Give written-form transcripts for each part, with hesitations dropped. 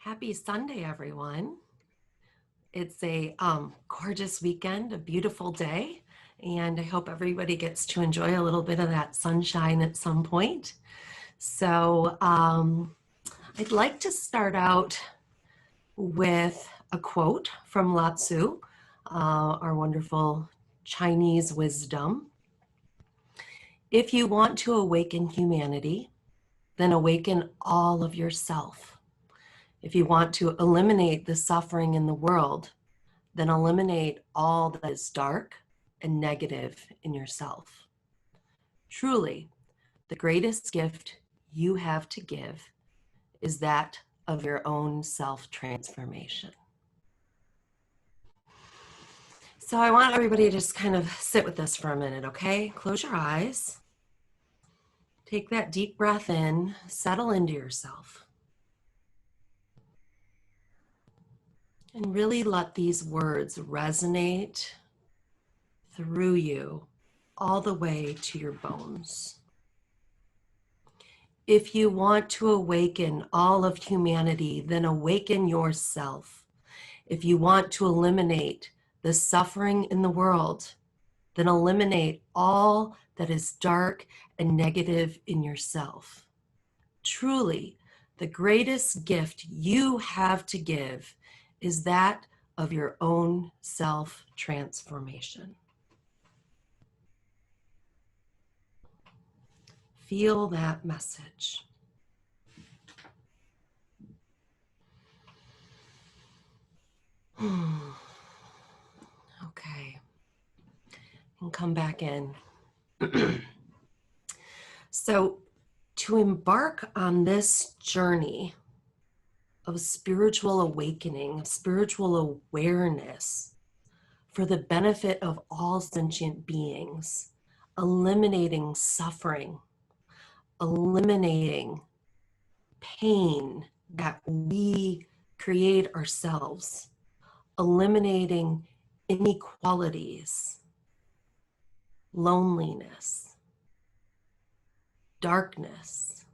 Happy Sunday, everyone. It's a gorgeous weekend, a beautiful day, and I hope everybody gets to enjoy a little bit of that sunshine at some point. So I'd like to start out with a quote from Lao Tzu, our wonderful Chinese wisdom. If you want to awaken humanity, then awaken all of yourself. If you want to eliminate the suffering in the world, then eliminate all that is dark and negative in yourself. Truly, the greatest gift you have to give is that of your own self-transformation. So I want everybody to just kind of sit with this for a minute, okay? Close your eyes. Take that deep breath in, settle into yourself. And really let these words resonate through you all the way to your bones. If you want to awaken all of humanity, then awaken yourself. If you want to eliminate the suffering in the world, then eliminate all that is dark and negative in yourself. Truly, the greatest gift you have to give is that of your own self-transformation. Feel that message. Okay. And come back in. So, to embark on this journey of spiritual awakening, of spiritual awareness for the benefit of all sentient beings, eliminating suffering, eliminating pain that we create ourselves, eliminating inequalities, loneliness, darkness,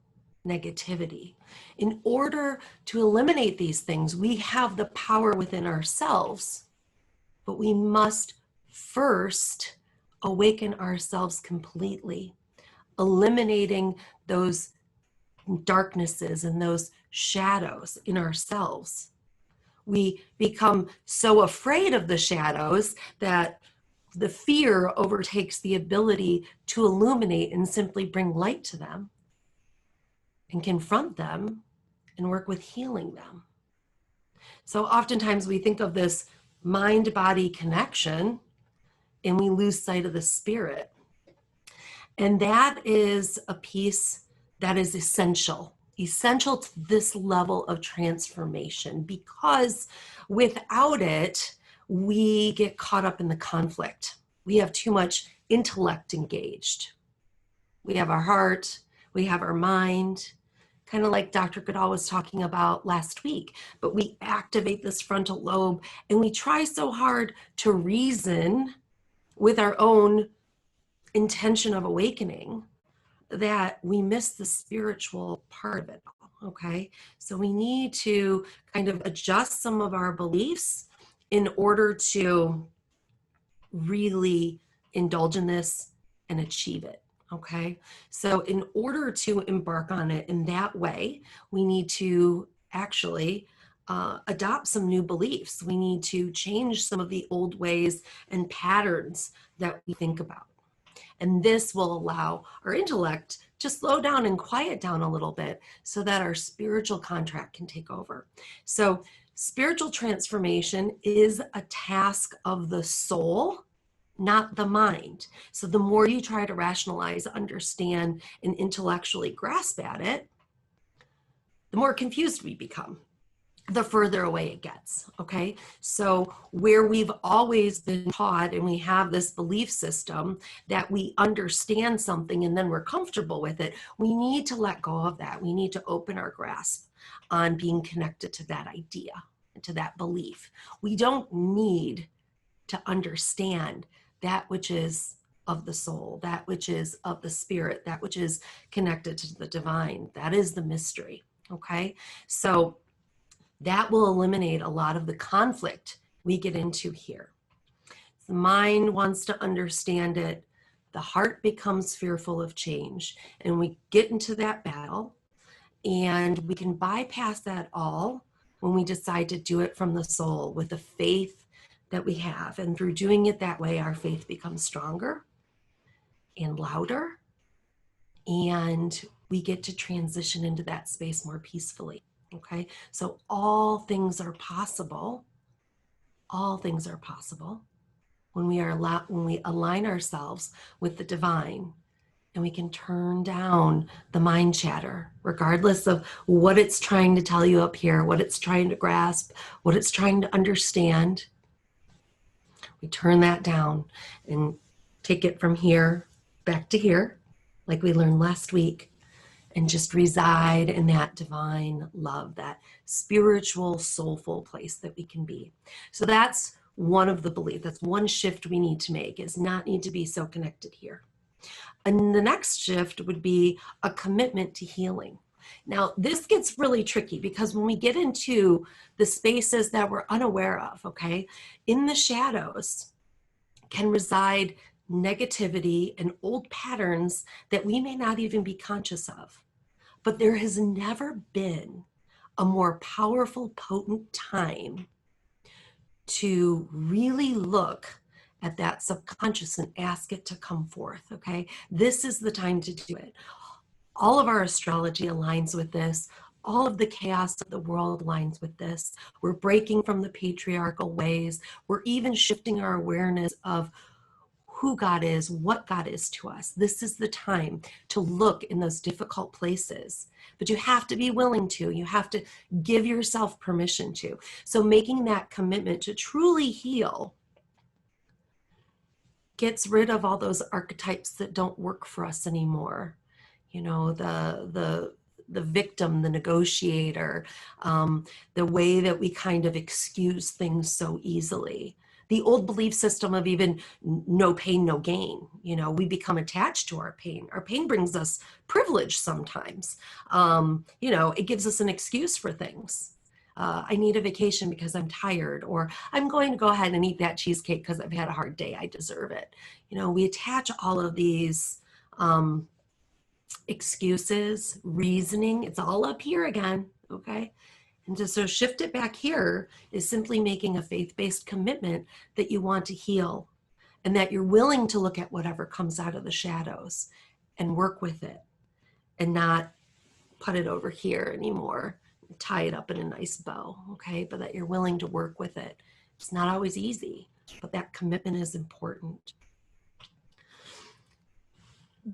negativity. In order to eliminate these things, we have the power within ourselves, but we must first awaken ourselves completely, eliminating those darknesses and those shadows in ourselves. We become so afraid of the shadows that the fear overtakes the ability to illuminate and simply bring light to them and confront them and work with healing them. So oftentimes we think of this mind-body connection and we lose sight of the spirit. And that is a piece that is essential to this level of transformation, because without it, we get caught up in the conflict. We have too much intellect engaged. We have our heart, we have our mind, kind of like Dr. Goodall was talking about last week, but we activate this frontal lobe and we try so hard to reason with our own intention of awakening that we miss the spiritual part of it, okay? So we need to kind of adjust some of our beliefs in order to really indulge in this and achieve it, okay? So in order to embark on it in that way, we need to actually adopt some new beliefs. We need to change some of the old ways and patterns that we think about. And this will allow our intellect to slow down and quiet down a little bit so that our spiritual contract can take over. So spiritual transformation is a task of the soul, not the mind. So the more you try to rationalize, understand, and intellectually grasp at it, the more confused we become, the further away it gets, okay? So where we've always been taught and we have this belief system that we understand something and then we're comfortable with it, we need to let go of that. We need to open our grasp on being connected to that idea, to that belief. We don't need to understand that which is of the soul, that which is of the spirit, that which is connected to the divine. That is the mystery, okay? So That will eliminate a lot of the conflict we get into here. The mind wants to understand it. The heart becomes fearful of change. And we get into that battle, and we can bypass that all when we decide to do it from the soul with the faith that we have. And through doing it that way, our faith becomes stronger and louder, and we get to transition into that space more peacefully. Okay, so all things are possible. All things are possible when we align ourselves with the divine, and we can turn down the mind chatter, regardless of what it's trying to tell you up here, what it's trying to grasp, what it's trying to understand. We turn that down and take it from here back to here, like we learned last week, and just reside in that divine love, that spiritual, soulful place that we can be. So that's one of the beliefs. That's one shift we need to make, is not need to be so connected here. And the next shift would be a commitment to healing. Now, this gets really tricky because when we get into the spaces that we're unaware of, okay, in the shadows can reside negativity and old patterns that we may not even be conscious of. But there has never been a more powerful, potent time to really look at that subconscious and ask it to come forth, okay? This is the time to do it. All of our astrology aligns with this. All of the chaos of the world aligns with this. We're breaking from the patriarchal ways. We're even shifting our awareness of who God is, what God is to us. This is the time to look in those difficult places, but you have to be willing to. You have to give yourself permission to. So making that commitment to truly heal gets rid of all those archetypes that don't work for us anymore. You know, the victim, the negotiator, the way that we kind of excuse things so easily. The old belief system of even no pain, no gain. You know, we become attached to our pain. Our pain brings us privilege sometimes. You know, it gives us an excuse for things. I need a vacation because I'm tired, or I'm going to go ahead and eat that cheesecake because I've had a hard day. I deserve it. You know, we attach all of these excuses, reasoning. It's all up here again, okay? And to so shift it back here is simply making a faith-based commitment that you want to heal, and that you're willing to look at whatever comes out of the shadows and work with it, and not put it over here anymore, tie it up in a nice bow, okay? But that you're willing to work with it. It's not always easy, but that commitment is important.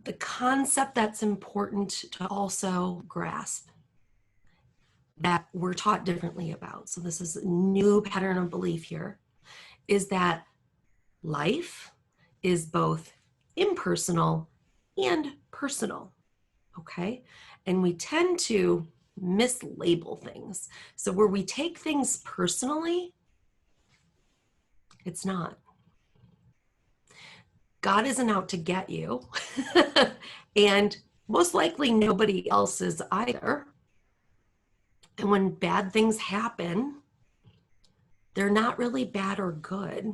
The concept that's important to also grasp, that we're taught differently about, so this is a new pattern of belief here, is that life is both impersonal and personal, okay? And we tend to mislabel things. So where we take things personally, it's not. God isn't out to get you, and most likely nobody else is either. And when bad things happen, they're not really bad or good.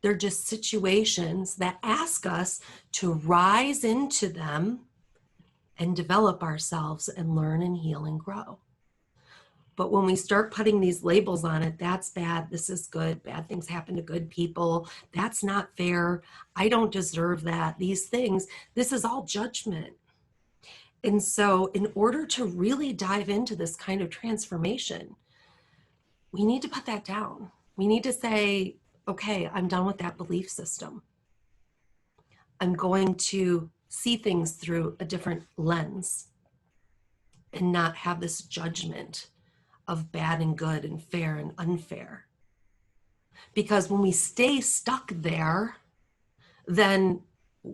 They're just situations that ask us to rise into them and develop ourselves and learn and heal and grow. But when we start putting these labels on it, that's bad, this is good, bad things happen to good people, that's not fair, I don't deserve that, these things, this is all judgment. And so in order to really dive into this kind of transformation, we need to put that down. We need to say, okay, I'm done with that belief system. I'm going to see things through a different lens and not have this judgment of bad and good and fair and unfair. Because when we stay stuck there, then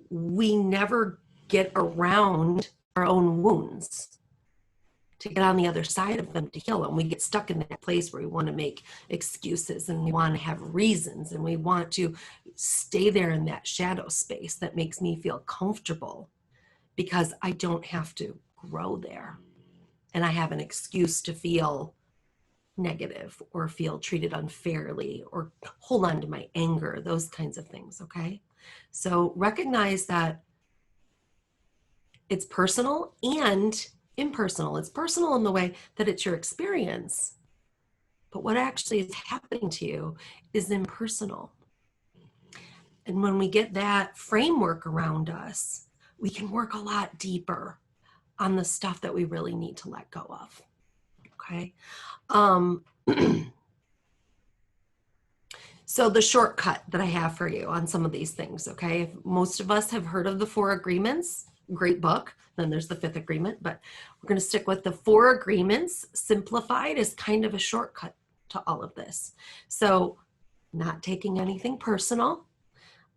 we never get around our own wounds to get on the other side of them to heal them. We get stuck in that place where we want to make excuses and we want to have reasons and we want to stay there in that shadow space that makes me feel comfortable because I don't have to grow there. And I have an excuse to feel negative or feel treated unfairly or hold on to my anger, those kinds of things, okay? So recognize that it's personal and impersonal. It's personal in the way that it's your experience, but what actually is happening to you is impersonal. And when we get that framework around us, we can work a lot deeper on the stuff that we really need to let go of, okay? So the shortcut that I have for you on some of these things, okay? Most of us have heard of the 4 agreements, great book. Then there's the 5th agreement, but we're going to stick with the 4 agreements. Simplified is kind of a shortcut to all of this. So not taking anything personal,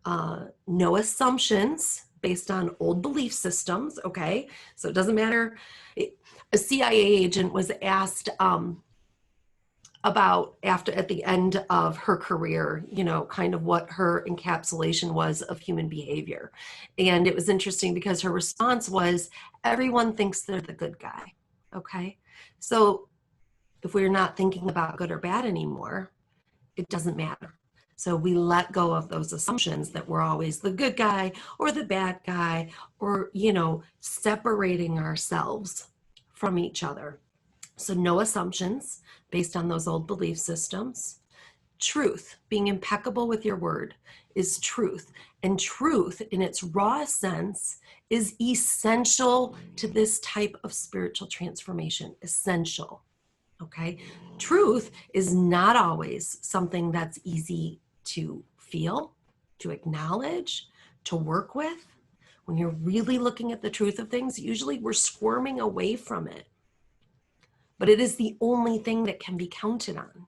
no assumptions based on old belief systems, okay? So it doesn't matter. A CIA agent was asked, about at the end of her career, you know, kind of what her encapsulation was of human behavior. And it was interesting because her response was, everyone thinks they're the good guy, okay? So if we're not thinking about good or bad anymore, it doesn't matter. So we let go of those assumptions that we're always the good guy or the bad guy, or, you know, separating ourselves from each other. So no assumptions based on those old belief systems. Truth, being impeccable with your word, is truth. And truth in its raw sense is essential to this type of spiritual transformation. Essential, okay? Truth is not always something that's easy to feel, to acknowledge, to work with. When you're really looking at the truth of things, usually we're squirming away from it. But it is the only thing that can be counted on.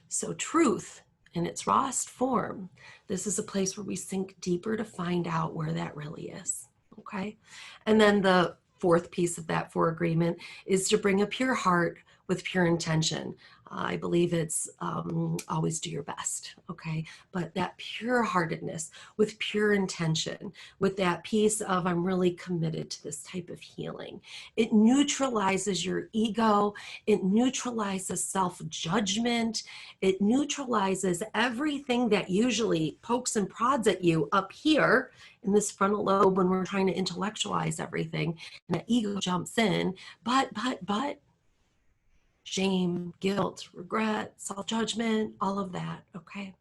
So truth in its rawest form, this is a place where we sink deeper to find out where that really is, okay? And then the 4th piece of that 4 agreement is to bring a pure heart with pure intention. I believe it's always do your best, okay? But that pure heartedness with pure intention, with that piece of I'm really committed to this type of healing. It neutralizes your ego. It neutralizes self-judgment. It neutralizes everything that usually pokes and prods at you up here in this frontal lobe when we're trying to intellectualize everything. And that ego jumps in, but, shame, guilt, regret, self-judgment, all of that, okay?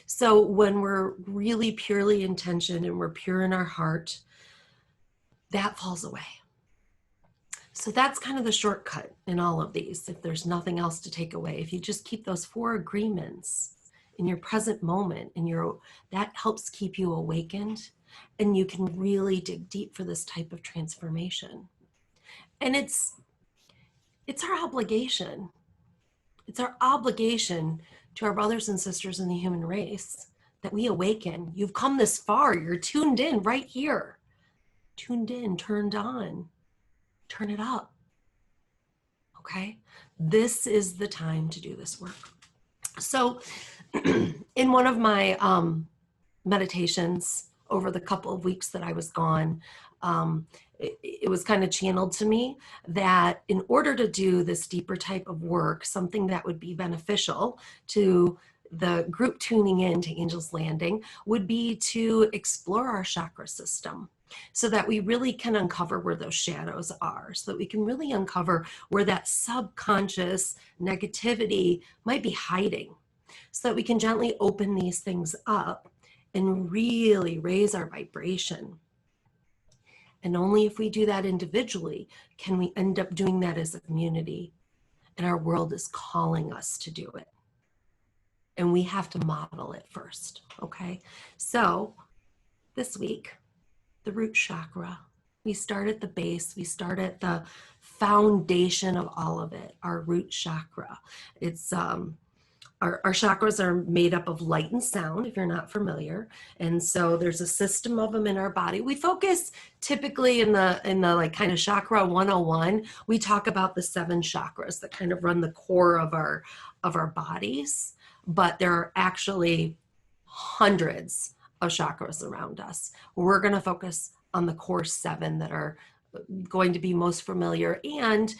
So when we're really purely intentioned and we're pure in our heart, that falls away. So that's kind of the shortcut in all of these, if there's nothing else to take away. If you just keep those 4 agreements in your present moment, and that helps keep you awakened, and you can really dig deep for this type of transformation. And it's our obligation. It's our obligation to our brothers and sisters in the human race that we awaken. You've come this far. You're tuned in right here. Tuned in, turned on. Turn it up. Okay? This is the time to do this work. So in one of my meditations over the couple of weeks that I was gone, it was kind of channeled to me that in order to do this deeper type of work, something that would be beneficial to the group tuning in to Angel's Landing would be to explore our chakra system so that we really can uncover where those shadows are, so that we can really uncover where that subconscious negativity might be hiding, so that we can gently open these things up and really raise our vibration. And only if we do that individually can we end up doing that as a community. And our world is calling us to do it. And we have to model it first, okay? So this week, the root chakra, we start at the base, we start at the foundation of all of it, our root chakra. It's our chakras are made up of light and sound, if you're not familiar. And so there's a system of them in our body. We focus typically in the like kind of chakra 101, we talk about the 7 chakras that kind of run the core of our bodies, but there are actually hundreds of chakras around us. We're going to focus on the core 7 that are going to be most familiar. And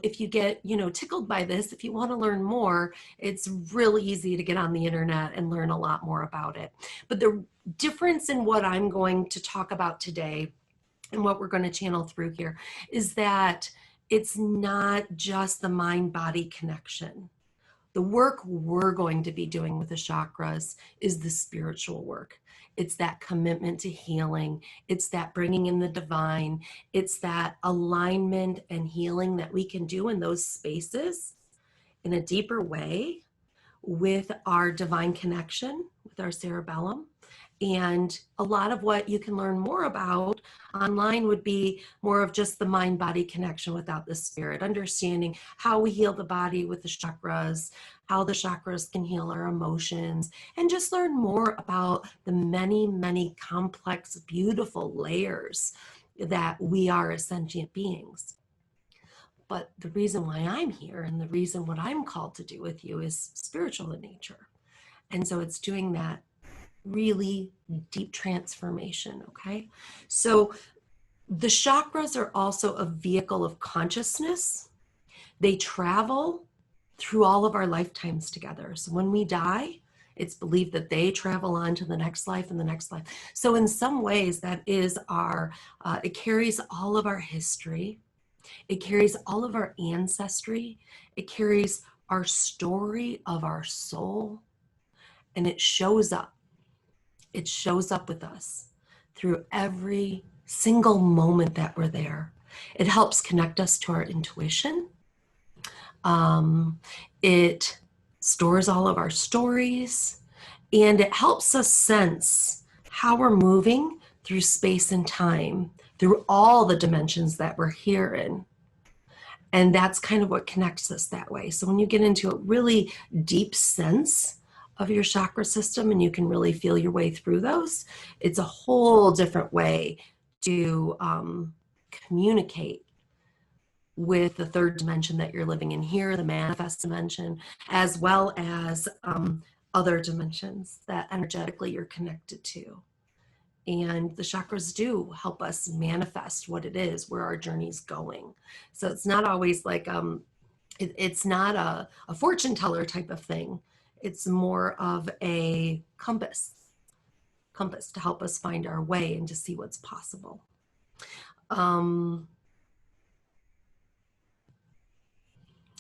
if you get, tickled by this, if you want to learn more, it's really easy to get on the internet and learn a lot more about it. But the difference in what I'm going to talk about today and what we're going to channel through here is that it's not just the mind-body connection. The work we're going to be doing with the chakras is the spiritual work. It's that commitment to healing. It's that bringing in the divine. It's that alignment and healing that we can do in those spaces in a deeper way with our divine connection, with our cerebellum. And a lot of what you can learn more about online would be more of just the mind-body connection without the spirit, understanding how we heal the body with the chakras, how the chakras can heal our emotions, and just learn more about the many, many complex, beautiful layers that we are as sentient beings. But the reason why I'm here and the reason what I'm called to do with you is spiritual in nature. And so it's doing that really deep transformation, okay? So the chakras are also a vehicle of consciousness. They travel through all of our lifetimes together. So when we die, it's believed that they travel on to the next life and the next life. So in some ways, that is it carries all of our history. It carries all of our ancestry. It carries our story of our soul. And it shows up. It shows up with us through every single moment that we're there. It helps connect us to our intuition. It stores all of our stories, and it helps us sense how we're moving through space and time, through all the dimensions that we're here in. And that's kind of what connects us that way. So when you get into a really deep sense of your chakra system and you can really feel your way through those, it's a whole different way to communicate with the third dimension that you're living in here, the manifest dimension, as well as other dimensions that energetically you're connected to. And the chakras do help us manifest what it is, where our journey's going. So it's not always like, it's not a fortune teller type of thing. It's more of a compass to help us find our way and to see what's possible.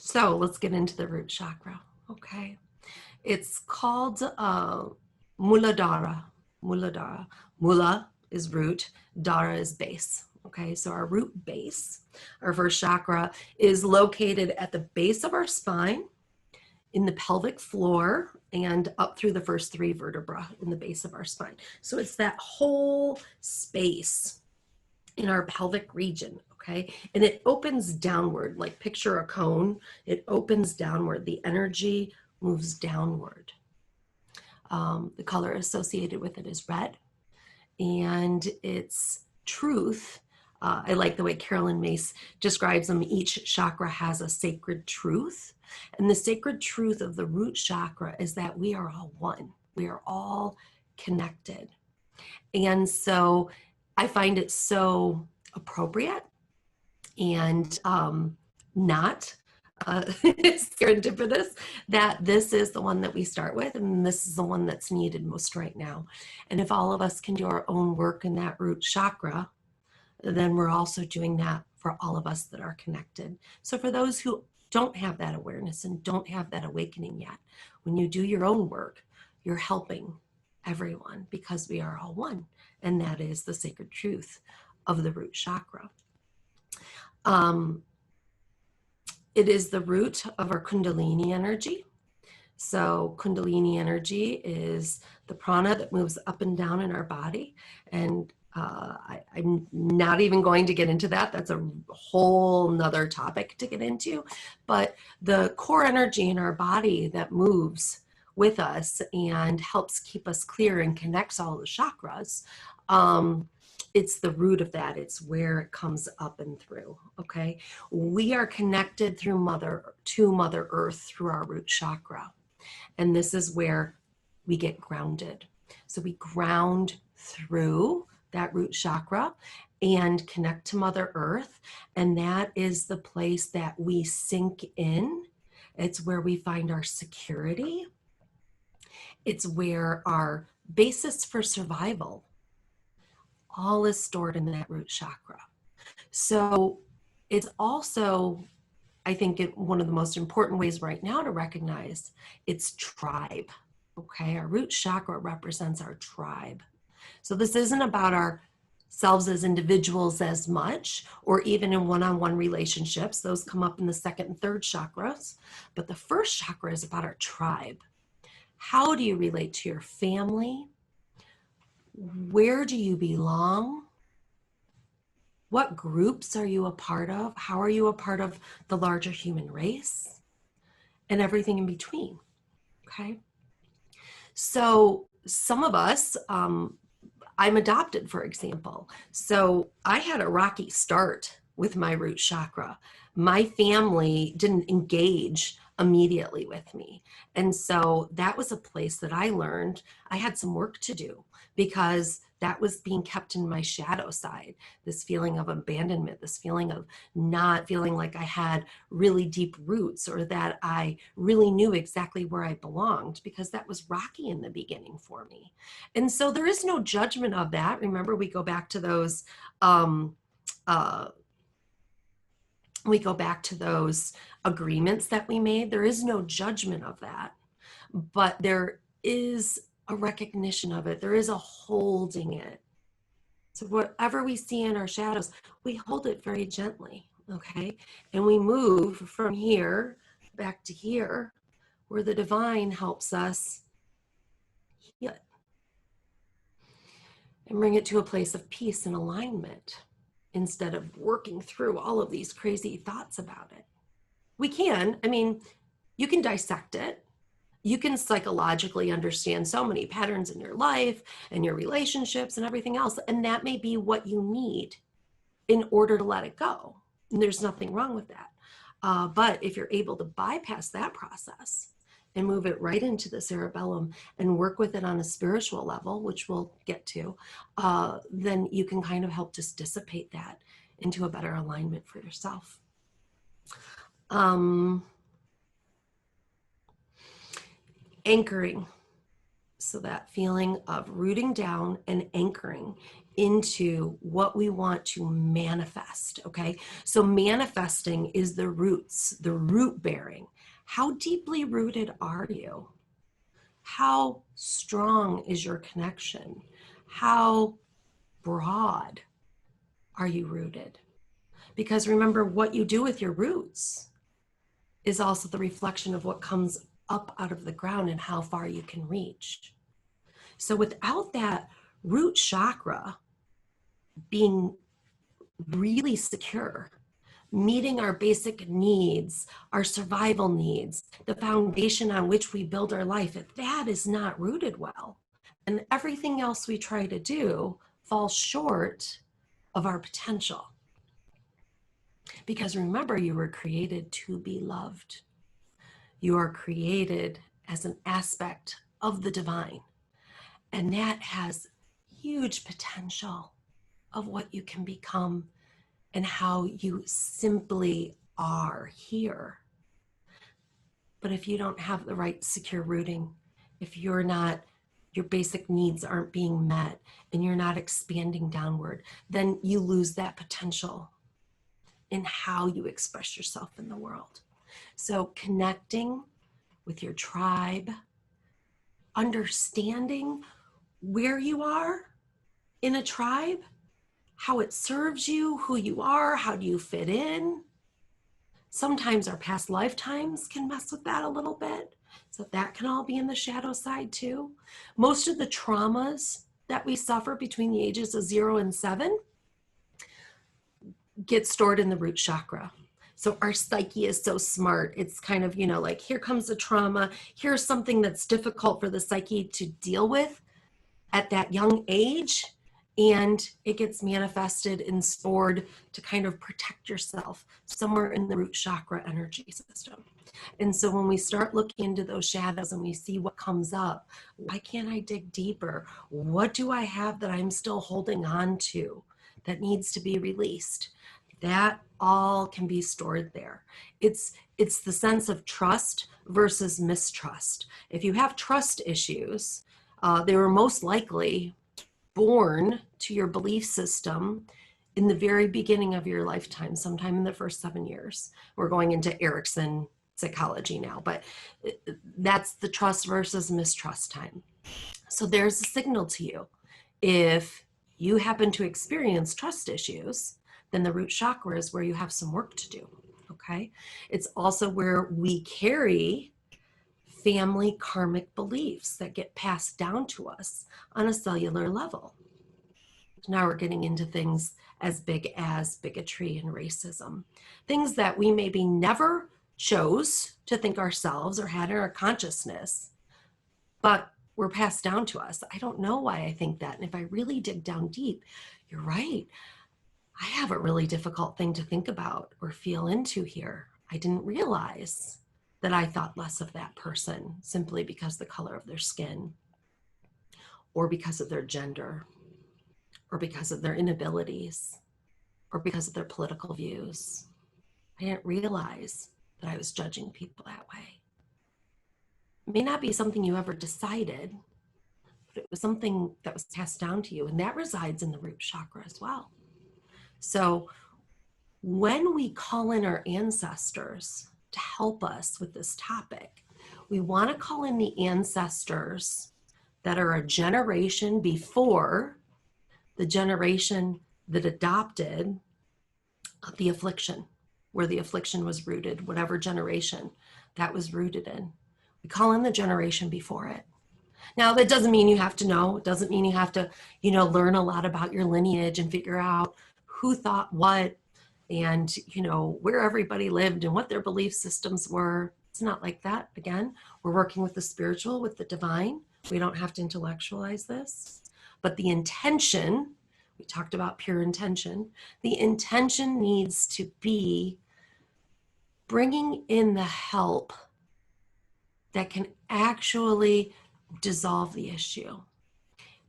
So let's get into the root chakra, okay? It's called Muladhara. Mula is root, Dara is base, okay? So our root base, our first chakra, is located at the base of our spine, in the pelvic floor, and up through the first three vertebrae in the base of our spine. So it's that whole space in our pelvic region, okay? And it opens downward, like picture a cone. It opens downward. The energy moves downward. The color associated with it is red. And its truth, I like the way Carolyn Mace describes them. Each chakra has a sacred truth. And the sacred truth of the root chakra is that we are all one. We are all connected. And so I find it so appropriate and not serendipitous that this is the one that we start with, and this is the one that's needed most right now. And if all of us can do our own work in that root chakra, then we're also doing that for all of us that are connected. So for those who don't have that awareness and don't have that awakening yet, when you do your own work, you're helping everyone because we are all one. And that is the sacred truth of the root chakra. It is the root of our Kundalini energy. So Kundalini energy is the prana that moves up and down in our body. And I'm not even going to get into that. That's a whole nother topic to get into. But the core energy in our body that moves with us and helps keep us clear and connects all the chakras, it's the root of that. It's where it comes up and through, okay? We are connected through Mother Earth through our root chakra. And this is where we get grounded. So we ground through that root chakra and connect to Mother Earth. And that is the place that we sink in. It's where we find our security. It's where our basis for survival all is stored in that root chakra. So it's also, I think, one of the most important ways right now to recognize it's tribe. Okay, our root chakra represents our tribe. So this isn't about ourselves as individuals as much, or even in one-on-one relationships. Those come up in the second and third chakras. But the first chakra is about our tribe. How do you relate to your family? Where do you belong? What groups are you a part of? How are you a part of the larger human race? And everything in between, okay? So some of us, I'm adopted, for example. So I had a rocky start with my root chakra. My family didn't engage immediately with me. And so that was a place that I learned I had some work to do, because that was being kept in my shadow side, this feeling of abandonment, this feeling of not feeling like I had really deep roots, or that I really knew exactly where I belonged, because that was rocky in the beginning for me. And so there is no judgment of that. Remember, we go back to those agreements that we made. There is no judgment of that, but there is a recognition of it. There is a holding it. So whatever we see in our shadows, we hold it very gently, okay? And we move from here back to here, where the divine helps us heal it and bring it to a place of peace and alignment, instead of working through all of these crazy thoughts about it. We can, I mean, you can dissect it. You can psychologically understand so many patterns in your life and your relationships and everything else. And that may be what you need in order to let it go. And there's nothing wrong with that. But if you're able to bypass that process and move it right into the cerebellum and work with it on a spiritual level, which we'll get to, then you can kind of help just dissipate that into a better alignment for yourself. Anchoring. So that feeling of rooting down and anchoring into what we want to manifest, okay? So manifesting is the roots, the root bearing. How deeply rooted are you? How strong is your connection? How broad are you rooted? Because remember, what you do with your roots is also the reflection of what comes up out of the ground and how far you can reach. So without that root chakra being really secure, meeting our basic needs, our survival needs, the foundation on which we build our life, if that is not rooted well, and everything else we try to do falls short of our potential. Because remember, you were created to be loved. You are created as an aspect of the divine. And that has huge potential of what you can become and how you simply are here. But if you don't have the right secure rooting, if your basic needs aren't being met and you're not expanding downward, then you lose that potential in how you express yourself in the world. So connecting with your tribe, understanding where you are in a tribe, how it serves you, who you are, how do you fit in. Sometimes our past lifetimes can mess with that a little bit. So that can all be in the shadow side too. Most of the traumas that we suffer between the ages of 0 and 7 get stored in the root chakra. So our psyche is so smart. It's kind of, like, here comes the trauma. Here's something that's difficult for the psyche to deal with at that young age. and it gets manifested and stored to kind of protect yourself somewhere in the root chakra energy system. And so when we start looking into those shadows and we see what comes up, why can't I dig deeper? What do I have that I'm still holding on to that needs to be released? That all can be stored there. It's the sense of trust versus mistrust. If you have trust issues, they were most likely born to your belief system in the very beginning of your lifetime, sometime in the first 7 years. We're going into Erickson psychology now, but that's the trust versus mistrust time. So there's a signal to you. If you happen to experience trust issues, then the root chakra is where you have some work to do, okay? It's also where we carry family karmic beliefs that get passed down to us on a cellular level. Now we're getting into things as big as bigotry and racism, things that we maybe never chose to think ourselves or had in our consciousness, but were passed down to us. I don't know why I think that. And if I really dig down deep, you're right. I have a really difficult thing to think about or feel into here. I didn't realize that I thought less of that person simply because of the color of their skin, or because of their gender, or because of their inabilities, or because of their political views. I didn't realize that I was judging people that way. It may not be something you ever decided, but it was something that was passed down to you, and that resides in the root chakra as well. So when we call in our ancestors to help us with this topic, we want to call in the ancestors that are a generation before the generation that adopted the affliction, where the affliction was rooted, whatever generation that was rooted in. We call in the generation before it. Now, that doesn't mean you have to know. It doesn't mean you have to, learn a lot about your lineage and figure out who thought what and, where everybody lived and what their belief systems were. It's not like that. Again, we're working with the spiritual, with the divine. We don't have to intellectualize this. But the intention, we talked about pure intention, the intention needs to be bringing in the help that can actually dissolve the issue.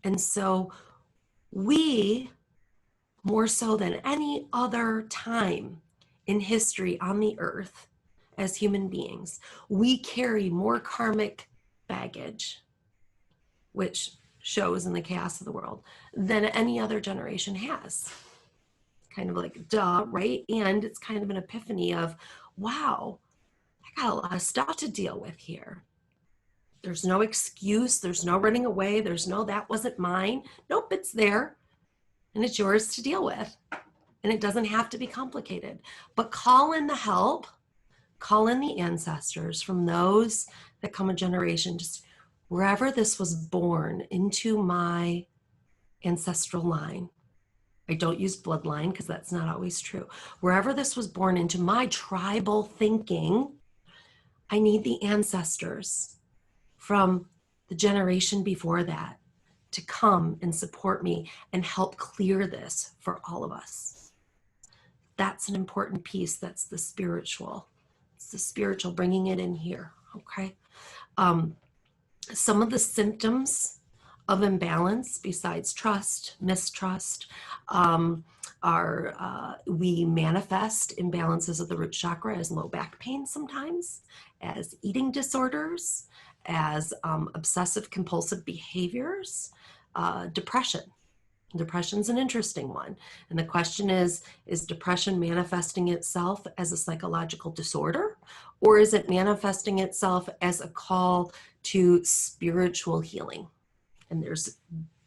And so we, more so than any other time in history on the earth, as human beings, we carry more karmic baggage, which shows in the chaos of the world, than any other generation has. Kind of like, duh, right? And it's kind of an epiphany of, wow, I got a lot of stuff to deal with here. There's no excuse. There's no running away. There's no, that wasn't mine. Nope, it's there. And it's yours to deal with. And it doesn't have to be complicated. But call in the help. Call in the ancestors from those that come a generation, just wherever this was born into my ancestral line. I don't use bloodline because that's not always true. Wherever this was born into my tribal thinking, I need the ancestors from the generation before that to come and support me and help clear this for all of us. That's an important piece. That's the spiritual. It's the spiritual, bringing it in here, okay? Some of the symptoms of imbalance, besides trust, mistrust, we manifest imbalances of the root chakra as low back pain sometimes, as eating disorders, as obsessive compulsive behaviors, depression. Depression's an interesting one. And the question is depression manifesting itself as a psychological disorder, or is it manifesting itself as a call to spiritual healing? And there's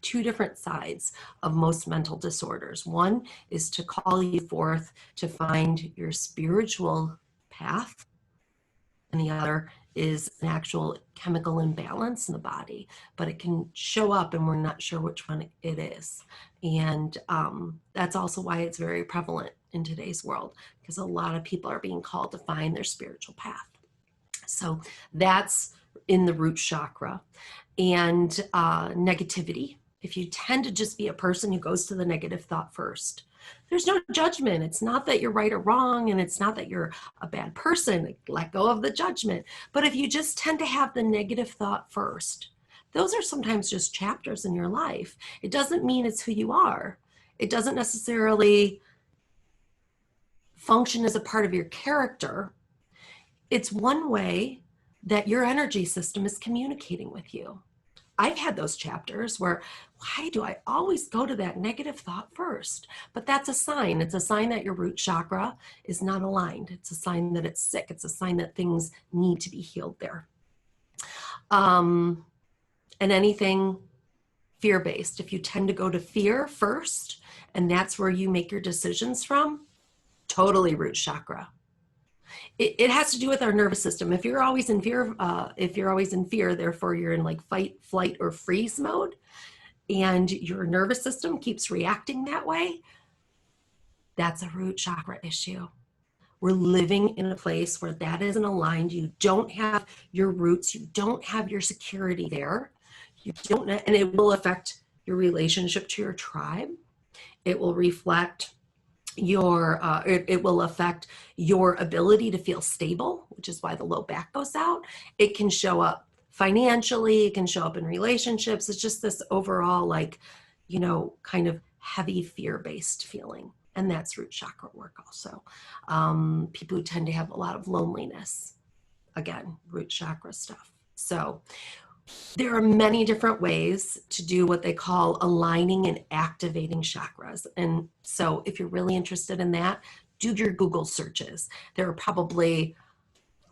two different sides of most mental disorders. One is to call you forth to find your spiritual path, and the other is an actual chemical imbalance in the body, but it can show up and we're not sure which one it is. And that's also why it's very prevalent in today's world, because a lot of people are being called to find their spiritual path. So that's in the root chakra. And negativity if you tend to just be a person who goes to the negative thought first. There's no judgment. It's not that you're right or wrong, and it's not that you're a bad person. Let go of the judgment. But if you just tend to have the negative thought first, those are sometimes just chapters in your life. It doesn't mean it's who you are. It doesn't necessarily function as a part of your character. It's one way that your energy system is communicating with you. I've had those chapters where, why do I always go to that negative thought first? But that's a sign. It's a sign that your root chakra is not aligned. It's a sign that it's sick. It's a sign that things need to be healed there. And anything fear-based, if you tend to go to fear first, and that's where you make your decisions from, totally root chakra. It has to do with our nervous system. If you're always in fear, therefore you're in like fight, flight, or freeze mode, and your nervous system keeps reacting that way, that's a root chakra issue. We're living in a place where that isn't aligned. You don't have your roots. You don't have your security there. You don't, and it will affect your relationship to your tribe. It will reflect your it will affect your ability to feel stable, which is why the low back goes out. It can show up financially, it can show up in relationships. It's just this overall, like, you know, kind of heavy fear-based feeling. And that's root chakra work also. People who tend to have a lot of loneliness, again, root chakra stuff. So there are many different ways to do what they call aligning and activating chakras. And so if you're really interested in that, do your Google searches. There are probably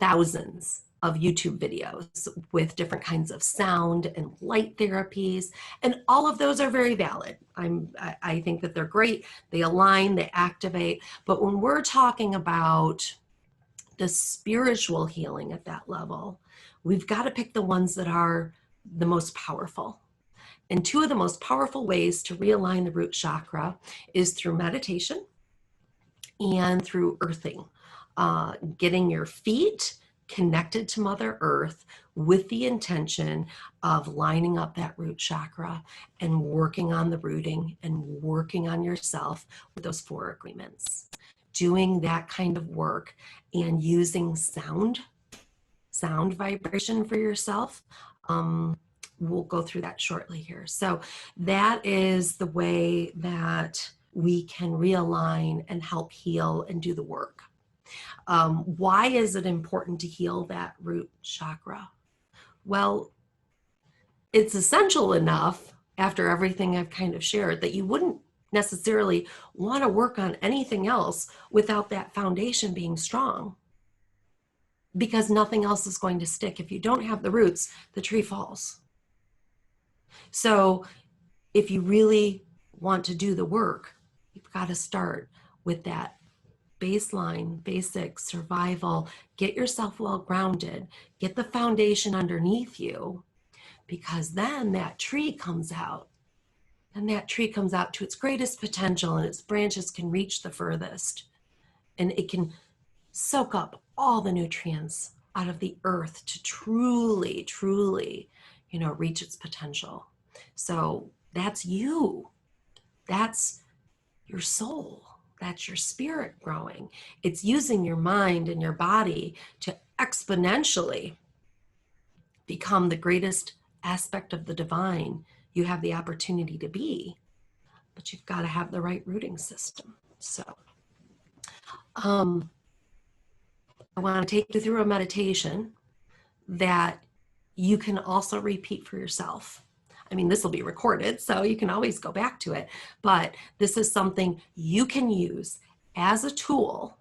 thousands of YouTube videos with different kinds of sound and light therapies, and all of those are very valid. I think that they're great. They align, they activate. But when we're talking about the spiritual healing at that level, we've got to pick the ones that are the most powerful. And two of the most powerful ways to realign the root chakra is through meditation and through earthing, getting your feet connected to Mother Earth with the intention of lining up that root chakra and working on the rooting and working on yourself with those 4 agreements. Doing that kind of work and using sound vibration for yourself. We'll go through that shortly here. So that is the way that we can realign and help heal and do the work. Why is it important to heal that root chakra? Well, it's essential enough after everything I've kind of shared that you wouldn't necessarily want to work on anything else without that foundation being strong, because nothing else is going to stick. If you don't have the roots, the tree falls. So if you really want to do the work, you've got to start with that baseline, basic survival. Get yourself well grounded, get the foundation underneath you, because then that tree comes out. And that tree comes out to its greatest potential, and its branches can reach the furthest. And it can soak up all the nutrients out of the earth to truly, truly, reach its potential. So that's you. That's your soul. That's your spirit growing. It's using your mind and your body to exponentially become the greatest aspect of the divine you have the opportunity to be. But you've got to have the right rooting system. So I want to take you through a meditation that you can also repeat for yourself. I mean, this will be recorded, so you can always go back to it, but this is something you can use as a tool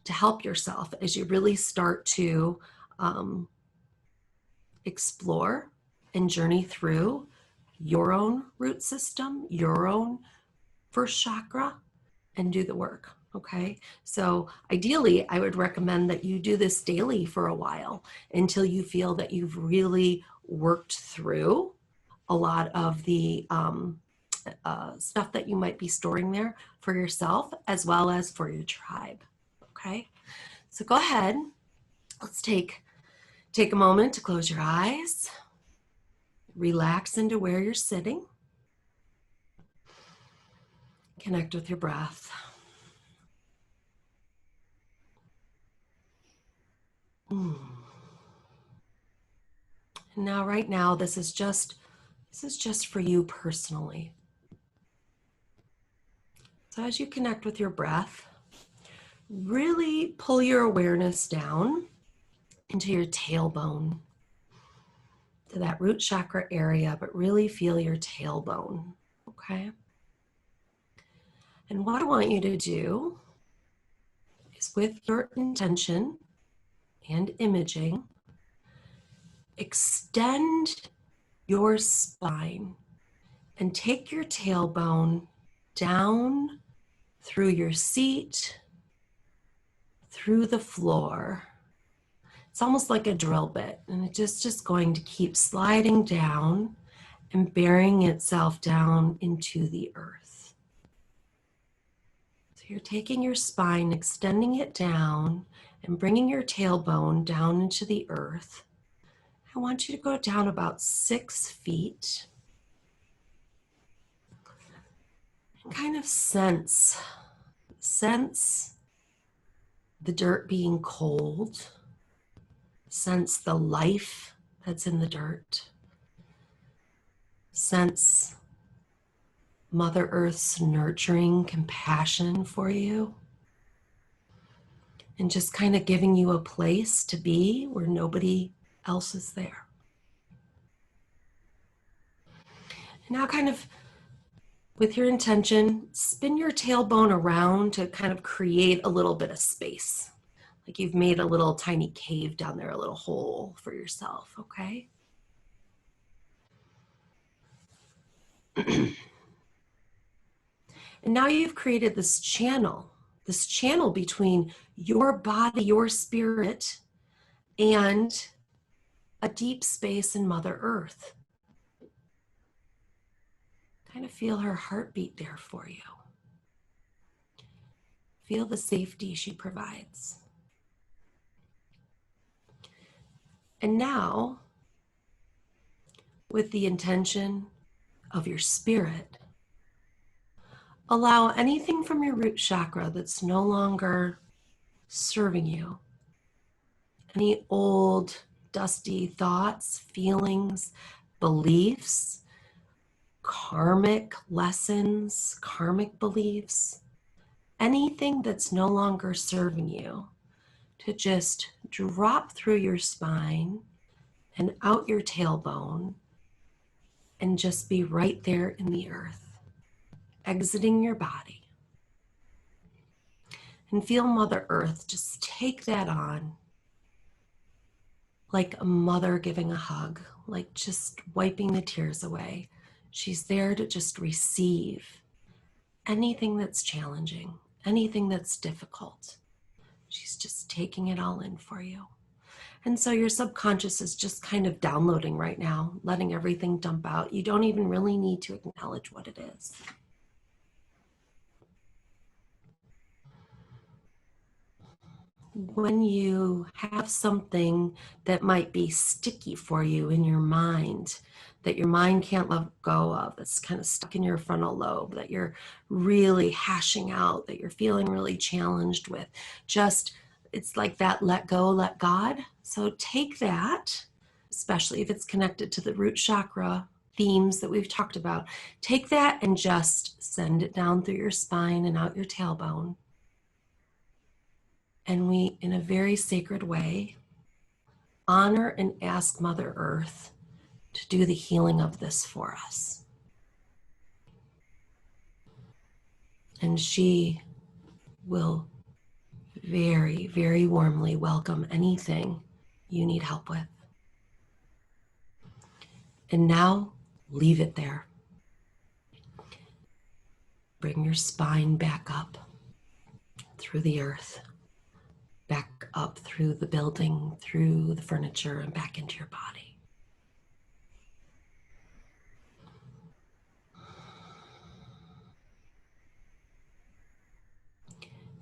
to help yourself as you really start to explore and journey through your own root system, your own first chakra, and do the work. Okay, so ideally, I would recommend that you do this daily for a while until you feel that you've really worked through a lot of the stuff that you might be storing there for yourself as well as for your tribe. Okay, so go ahead. Let's take a moment to close your eyes, relax into where you're sitting. Connect with your breath. And now, right now, this is just for you personally. So as you connect with your breath, really pull your awareness down into your tailbone, to that root chakra area, but really feel your tailbone, okay? And what I want you to do is, with your intention and imaging, extend your spine and take your tailbone down through your seat, through the floor. It's almost like a drill bit, and it's just going to keep sliding down and burying itself down into the earth. So you're taking your spine, extending it down, and bringing your tailbone down into the earth. I want you to go down about 6 feet and kind of sense the dirt being cold. Sense the life that's in the dirt. Sense Mother Earth's nurturing compassion for you. And just kind of giving you a place to be where nobody else is there. And now, kind of with your intention, spin your tailbone around to kind of create a little bit of space. Like you've made a little tiny cave down there, a little hole for yourself, okay? And now you've created this channel between your body, your spirit, and a deep space in Mother Earth. Kind of feel her heartbeat there for you. Feel the safety she provides. And now, with the intention of your spirit, allow anything from your root chakra that's no longer serving you, any old, dusty thoughts, feelings, beliefs, karmic lessons, karmic beliefs, anything that's no longer serving you, to just drop through your spine and out your tailbone and just be right there in the earth, exiting your body. And feel Mother Earth just take that on, like a mother giving a hug, like just wiping the tears away. She's there to just receive anything that's challenging, anything that's difficult. She's just taking it all in for you. And so your subconscious is just kind of downloading right now, letting everything dump out. You don't even really need to acknowledge what it is. When you have something that might be sticky for you in your mind, that your mind can't let go of, that's kind of stuck in your frontal lobe, that you're really hashing out, that you're feeling really challenged with, just, it's like that let go, let God. So take that, especially if it's connected to the root chakra themes that we've talked about, take that and just send it down through your spine and out your tailbone. And we, in a very sacred way, honor and ask Mother Earth to do the healing of this for us. And she will very, very warmly welcome anything you need help with. And now, leave it there. Bring your spine back up through the earth, back up through the building, through the furniture, and back into your body.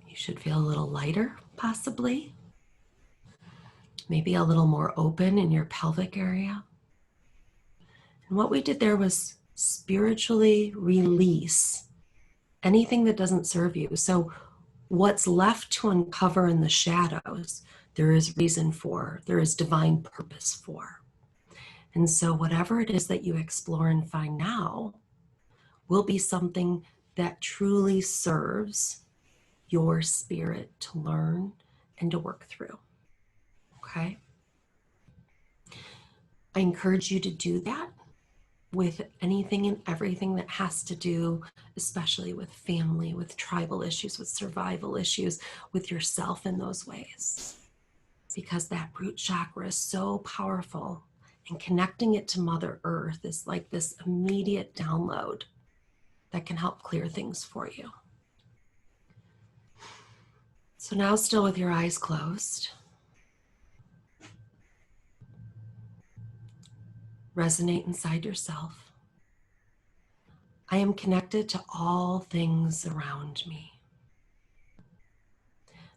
You should feel a little lighter, possibly. Maybe a little more open in your pelvic area. And what we did there was spiritually release anything that doesn't serve you. So what's left to uncover in the shadows, there is reason for, there is divine purpose for. And so whatever it is that you explore and find now will be something that truly serves your spirit to learn and to work through. Okay? I encourage you to do that with anything and everything that has to do, especially with family, with tribal issues, with survival issues, with yourself in those ways. Because that root chakra is so powerful, and connecting it to Mother Earth is like this immediate download that can help clear things for you. So now, still with your eyes closed, resonate inside yourself. I am connected to all things around me.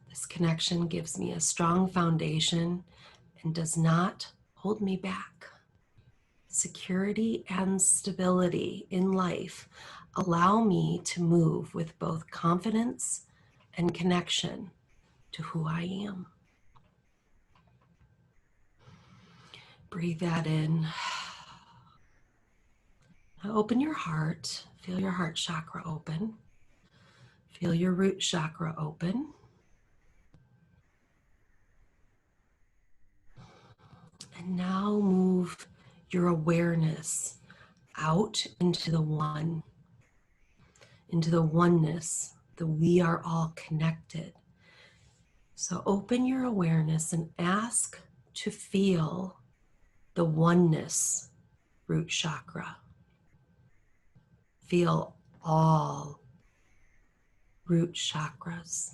This connection gives me a strong foundation and does not hold me back. Security and stability in life allow me to move with both confidence and connection to who I am. Breathe that in. Now open your heart. Feel your heart chakra open. Feel your root chakra open. And now move your awareness out into the one, into the oneness, the we are all connected. So open your awareness and ask to feel the oneness root chakra. Feel all root chakras.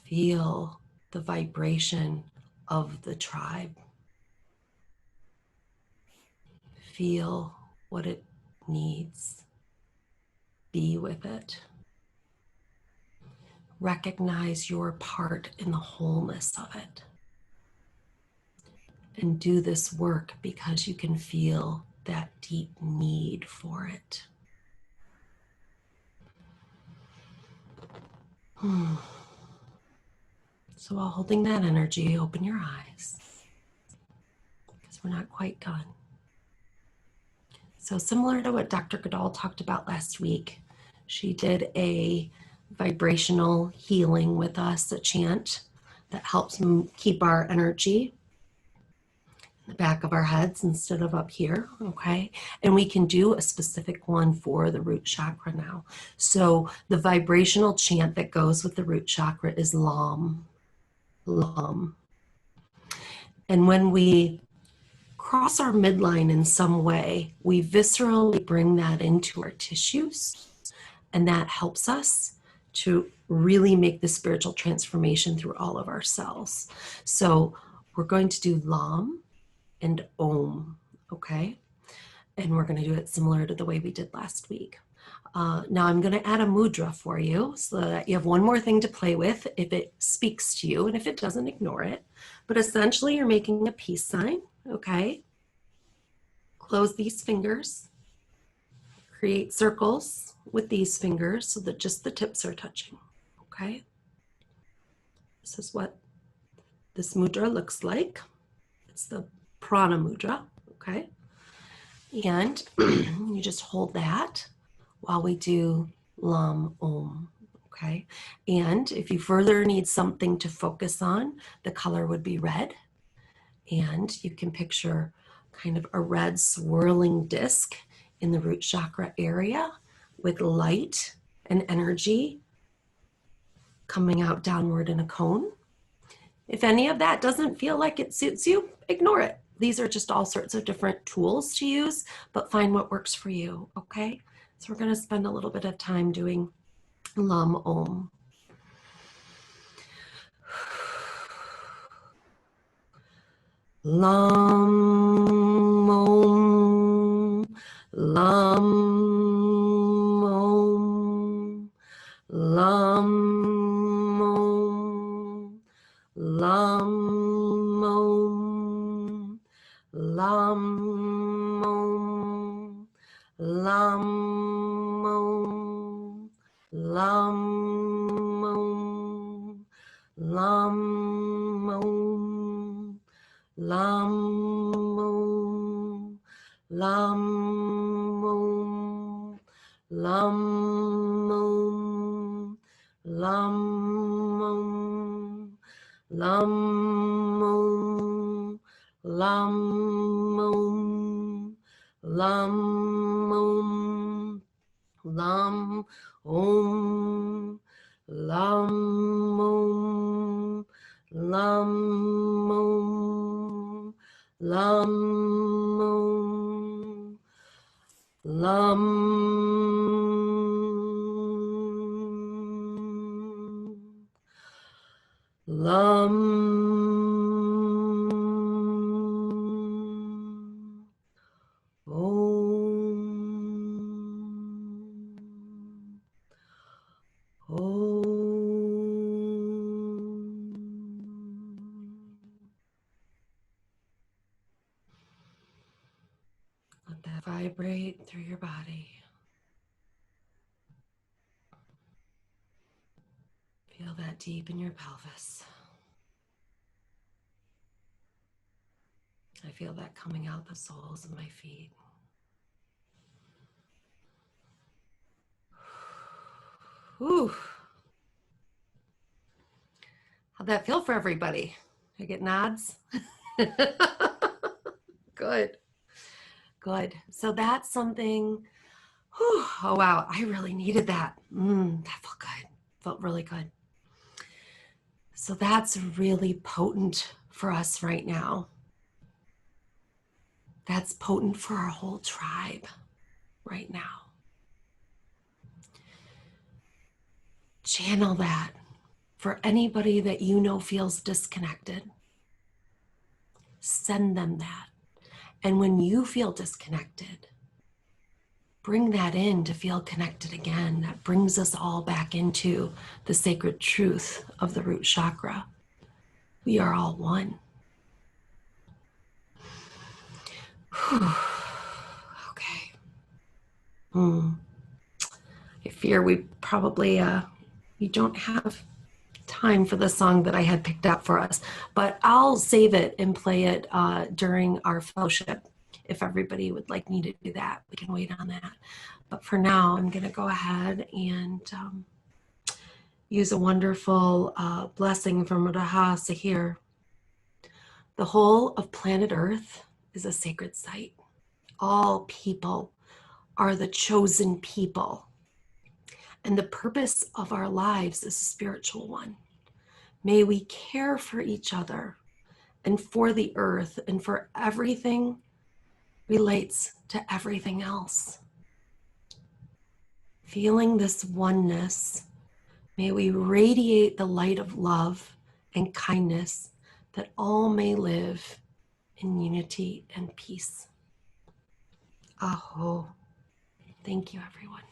Feel the vibration of the tribe. Feel what it needs. Be with it. Recognize your part in the wholeness of it. And do this work because you can feel that deep need for it. So while holding that energy, open your eyes because we're not quite done. So similar to what Dr. Goodall talked about last week, she did a vibrational healing with us, a chant that helps keep our energy in the back of our heads instead of up here, okay? And we can do a specific one for the root chakra now. So the vibrational chant that goes with the root chakra is LAM, LAM. And when we cross our midline in some way, we viscerally bring that into our tissues, and that helps us to really make the spiritual transformation through all of our cells. So we're going to do LAM and OM, okay? And we're going to do it similar to the way we did last week. Now I'm going to add a mudra for you so that you have one more thing to play with if it speaks to you, and if it doesn't, ignore it. But essentially you're making a peace sign, okay? Close these fingers. Create circles with these fingers so that just the tips are touching, okay? This is what this mudra looks like. It's the prana mudra, okay? And you just hold that while we do Lam Om, okay? And if you further need something to focus on, the color would be red. And you can picture kind of a red swirling disc in the root chakra area with light and energy coming out downward in a cone. If any of that doesn't feel like it suits you, ignore it. These are just all sorts of different tools to use, but find what works for you, okay? So we're going to spend a little bit of time doing Lam Om. Lam Om, Lam Om, Lam Om, Lam Om, Lam Om, Lam Om, Lam Om, Lam Om, Lam Om, Lam Om, Lam Om, Lam Om, Lam Om, Lam Om, Lam Om, Lam Om, Lam Om, Lam Om, Lam Om, Lam. Lam. Om. Om. Let that vibrate through your body. Feel that deep in your pelvis. I feel that coming out the soles of my feet. Whew. How'd that feel for everybody? I get nods? Good. Good. So that's something, whew, oh wow, I really needed that. That felt good. Felt really good. So that's really potent for us right now. That's potent for our whole tribe right now. Channel that for anybody that you know feels disconnected. Send them that. And when you feel disconnected, bring that in to feel connected again. That brings us all back into the sacred truth of the root chakra. We are all one. Okay. I fear we probably, we don't have time for the song that I had picked up for us, but I'll save it and play it during our fellowship. If everybody would like me to do that, we can wait on that. But for now, I'm going to go ahead and use a wonderful blessing from Rahasa here. The whole of planet Earth is a sacred site. All people are the chosen people. And the purpose of our lives is a spiritual one. May we care for each other and for the earth and for everything relates to everything else. Feeling this oneness, may we radiate the light of love and kindness that all may live in unity and peace. Aho. Thank you, everyone.